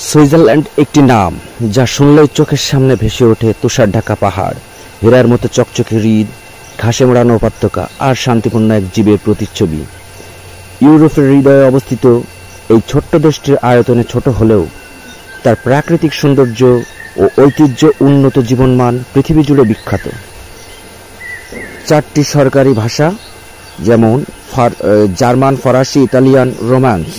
Switzerland একটি নাম যা শুনলেই চোখের সামনে ভেসে ওঠে তুষার ঢাকা পাহাড়, হীরার মতো চকচকে হ্রদ, ঘাসে মোড়ানো উপত্যকা আর শান্তিপূর্ণ এক জীবের প্রতিচ্ছবি। ইউরোপের হৃদয়ে অবস্থিত এই ছোট্ট দেশটির আয়তনে ছোট হলেও তার প্রাকৃতিক সৌন্দর্য ও ঐতিহ্য, উন্নত জীবনমান পৃথিবী জুড়ে বিখ্যাত। 4টি সরকারি ভাষা যেমন জার্মান, ফরাসি, ইতালিয়ান, রোমান্স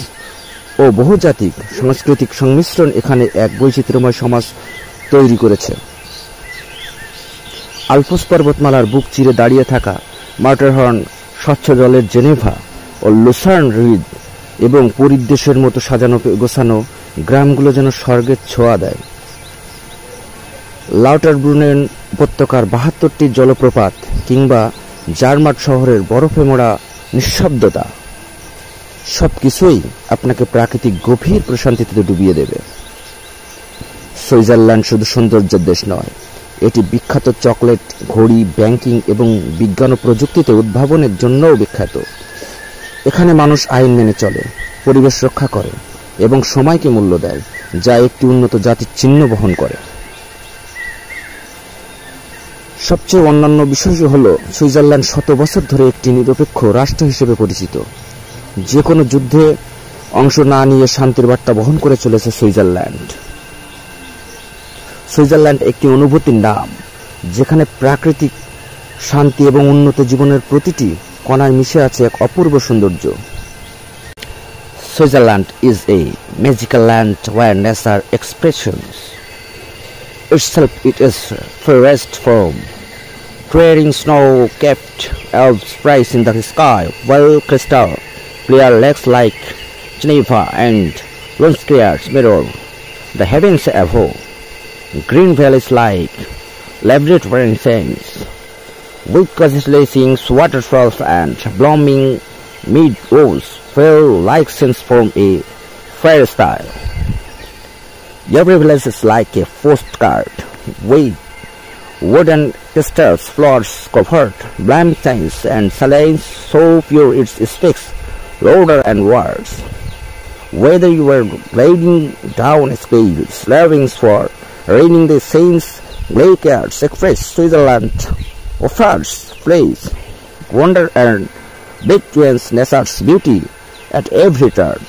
ও বহুজাতিক সাংস্কৃতিক সংমিশ্রণ এখানে এক বৈচিত্র্যময় সমাজ তৈরি করেছে। আলপস পর্বতমালার বুক চিরে দাঁড়িয়ে থাকা মাটারহর্ন, স্বচ্ছ জলের জেনেভা ও লুসার্ন হ্রদ এবং পরিদেশের মতো সাজানো গোছানো গ্রামগুলো যেন স্বর্গের ছোঁয়া দেয়। লাউটারব্রুনেন উপত্যকার 72টি জলপ্রপাত কিংবা জার্মাট শহরের বরফে মোড়া নিঃশব্দতা, সবকিছুই আপনাকে প্রাকৃতিক গভীর প্রশান্তিতে ডুবিয়ে দেবে। সুইজারল্যান্ড শুধু সৌন্দর্যের দেশ নয়, এটি বিখ্যাত চকলেট, ঘড়ি, ব্যাংকিং এবং বিজ্ঞান ও প্রযুক্তিতে উদ্ভাবনের জন্যও বিখ্যাত। এখানে মানুষ আইন মেনে চলে, পরিবেশ রক্ষা করে এবং সময়কে মূল্য দেয়, যা একটি উন্নত জাতির চিহ্ন বহন করে। সবচেয়ে অন্যান্য বিষয় হল সুইজারল্যান্ড শত বছর ধরে একটি নিরপেক্ষ রাষ্ট্র হিসেবে পরিচিত। যে কোনো যুদ্ধে অংশ না নিয়ে শান্তির বার্তা বহন করে চলেছে সুইজারল্যান্ড। সুইজারল্যান্ড একটি অনুভূতির নাম, যেখানে প্রাকৃতিক শান্তি এবং উন্নত জীবনের প্রতিটি কণায় মিশে আছে এক অপূর্ব সৌন্দর্য। Switzerland is a magical land where nature expressions itself. It is forest from clearing snow-capped Alps rise in the sky, while crystal clear lakes like Geneva and Lunskreuz mirror the heavens above. Green valleys like Labrador sands, with cascading waterfalls and blooming meadows feel like scenes from a fairy tale. Every village is like a postcard, with wooden castles, floors covered, blind signs and salines so pure it speaks louder and words. Whether you are gliding down scales, ravings for raining the saints, glaciers express Switzerland offers place, wonder and big nature's beauty at every turn.